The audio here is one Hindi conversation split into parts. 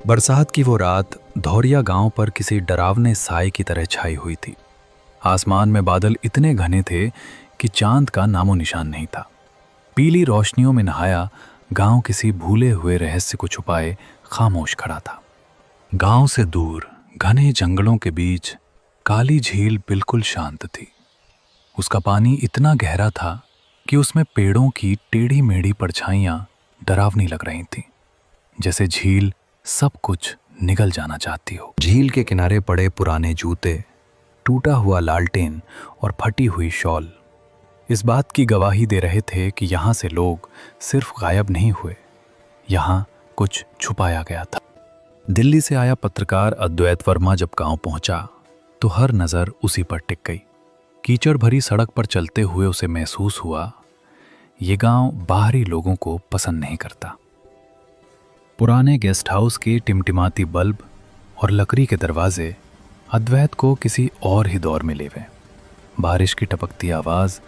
बरसात की वो रात धौरिया गांव पर किसी डरावने साए की तरह छाई हुई थी। आसमान में बादल इतने घने थे कि चांद का नामो निशान नहीं था। पीली रोशनियों में नहाया गांव किसी भूले हुए रहस्य को छुपाए खामोश खड़ा था। गांव से दूर घने जंगलों के बीच काली झील बिल्कुल शांत थी। उसका पानी इतना गहरा था कि उसमें पेड़ों की टेढ़ी मेढ़ी परछाइयां डरावनी लग रही थीं, जैसे झील सब कुछ निगल जाना चाहती हो। झील के किनारे पड़े पुराने जूते, टूटा हुआ लालटेन और फटी हुई शॉल इस बात की गवाही दे रहे थे कि यहाँ से लोग सिर्फ गायब नहीं हुए, यहाँ कुछ छुपाया गया था। दिल्ली से आया पत्रकार अद्वैत वर्मा जब गांव पहुंचा तो हर नज़र उसी पर टिक गई। कीचड़ भरी सड़क पर चलते हुए उसे महसूस हुआ, ये गांव बाहरी लोगों को पसंद नहीं करता। पुराने गेस्ट हाउस के टिमटिमाती बल्ब और लकड़ी के दरवाजे अद्वैत को किसी और ही दौर में ले गए। बारिश की टपकती आवाज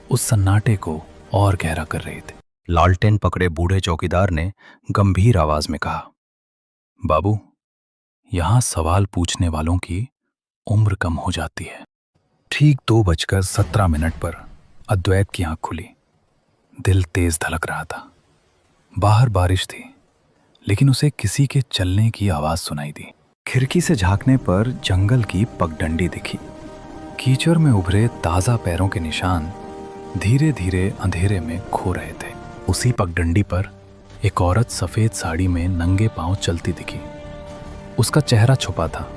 उस सन्नाटे को और गहरा कर रही थी। लालटेन पकड़े बूढ़े चौकीदार ने गंभीर आवाज में कहा, बाबू, यहां सवाल पूछने वालों की उम्र कम हो जाती है। ठीक 2:17 पर अद्वैत की आंख खुली। दिल तेज धड़क रहा था। बाहर बारिश थी, लेकिन उसे किसी के चलने की आवाज सुनाई दी। खिड़की से झांकने पर जंगल की पगडंडी दिखी। कीचड़ में उभरे ताजा पैरों के निशान धीरे धीरे अंधेरे में खो रहे थे। उसी पगडंडी पर एक औरत सफेद साड़ी में नंगे पांव चलती दिखी। उसका चेहरा छुपा था,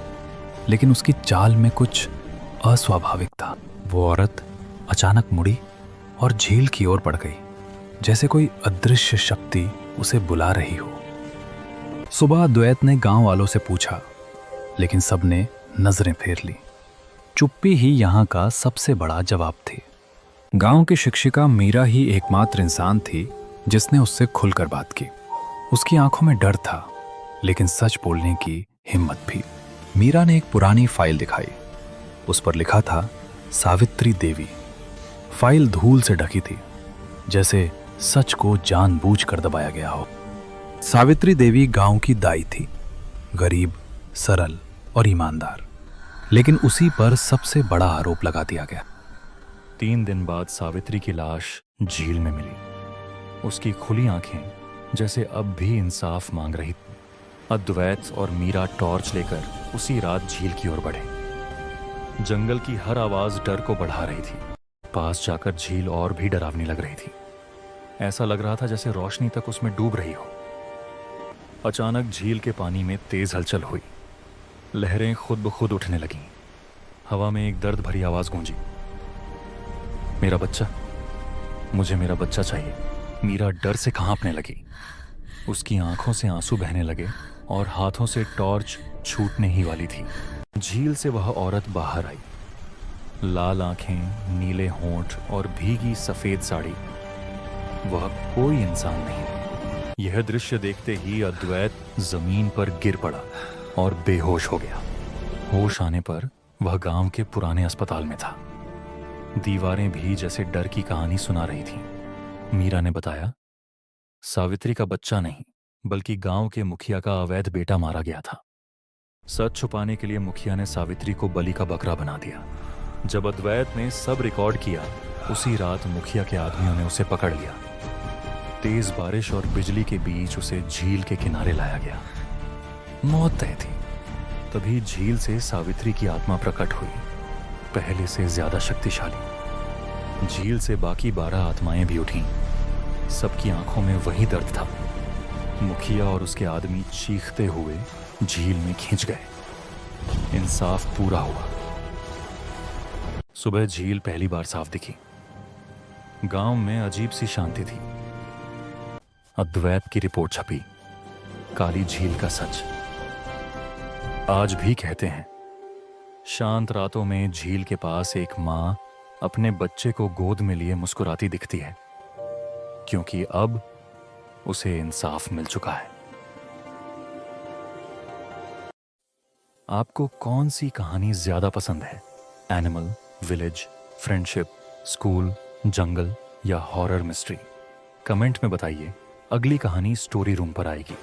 लेकिन उसकी चाल में कुछ अस्वाभाविक था। वो औरत अचानक मुड़ी और झील की ओर बढ़ गई, जैसे कोई अदृश्य शक्ति उसे बुला रही हो। सुबह अद्वैत ने गांव वालों से पूछा, लेकिन सबने नजरें फेर ली। चुप्पी ही यहां का सबसे बड़ा जवाब थी। गांव की शिक्षिका मीरा ही एकमात्र इंसान थी जिसने उससे खुलकर बात की। उसकी आंखों में डर था, लेकिन सच बोलने की हिम्मत भी। मीरा ने एक पुरानी फाइल दिखाई। उस पर लिखा था सावित्री देवी। फाइल धूल से ढकी थी, जैसे सच को जानबूझकर दबाया गया हो। सावित्री देवी गांव की दाई थी, गरीब, सरल और ईमानदार, लेकिन उसी पर सबसे बड़ा आरोप लगा दिया गया। 3 दिन बाद सावित्री की लाश झील में मिली। उसकी खुली आंखें जैसे अब भी इंसाफ मांग रही थी। अद्वैत और मीरा टॉर्च लेकर उसी रात झील की ओर बढ़े। जंगल की हर आवाज डर को बढ़ा रही थी। पास जाकर झील और भी डरावनी लग रही थी। ऐसा लग रहा था जैसे रोशनी तक उसमें डूब रही हो। अचानक झील के पानी में तेज हलचल हुई। लहरें खुद ब खुद उठने लगीं। हवा में एक दर्द भरी आवाज गूंजी, मेरा बच्चा, मुझे मेरा बच्चा चाहिए। मीरा डर से कांपने लगी। उसकी आंखों से आंसू बहने लगे और हाथों से टॉर्च छूटने ही वाली थी। झील से वह औरत बाहर आई। लाल आंखें, नीले होंठ और भीगी सफेद साड़ी। वह कोई इंसान नहीं। यह दृश्य देखते ही अद्वैत जमीन पर गिर पड़ा और बेहोश हो गया। होश आने पर वह गांव के पुराने अस्पताल में था। दीवारें भी जैसे डर की कहानी सुना रही थीं। मीरा ने बताया, सावित्री का बच्चा नहीं, बल्कि गांव के मुखिया का अवैध बेटा मारा गया था। सच छुपाने के लिए मुखिया ने सावित्री को बलि का बकरा बना दिया। जब अद्वैत ने सब रिकॉर्ड किया, उसी रात मुखिया के आदमियों ने उसे पकड़ लिया। तेज बारिश और बिजली के बीच उसे झील के किनारे लाया गया। मौत तय थी। तभी झील से सावित्री की आत्मा प्रकट हुई, पहले से ज्यादा शक्तिशाली। झील से बाकी 12 आत्माएं भी उठीं। सबकी आंखों में वही दर्द था। मुखिया और उसके आदमी चीखते हुए झील में खींच गए। इंसाफ पूरा हुआ। सुबह झील पहली बार साफ दिखी। गांव में अजीब सी शांति थी। अद्वैत की रिपोर्ट छपी, काली झील का सच। आज भी कहते हैं, शांत रातों में झील के पास एक मां अपने बच्चे को गोद में लिए मुस्कुराती दिखती है, क्योंकि अब उसे इंसाफ मिल चुका है। आपको कौन सी कहानी ज्यादा पसंद है? एनिमल, विलेज, फ्रेंडशिप, स्कूल, जंगल या हॉरर मिस्ट्री? कमेंट में बताइए। अगली कहानी स्टोरी रूम पर आएगी।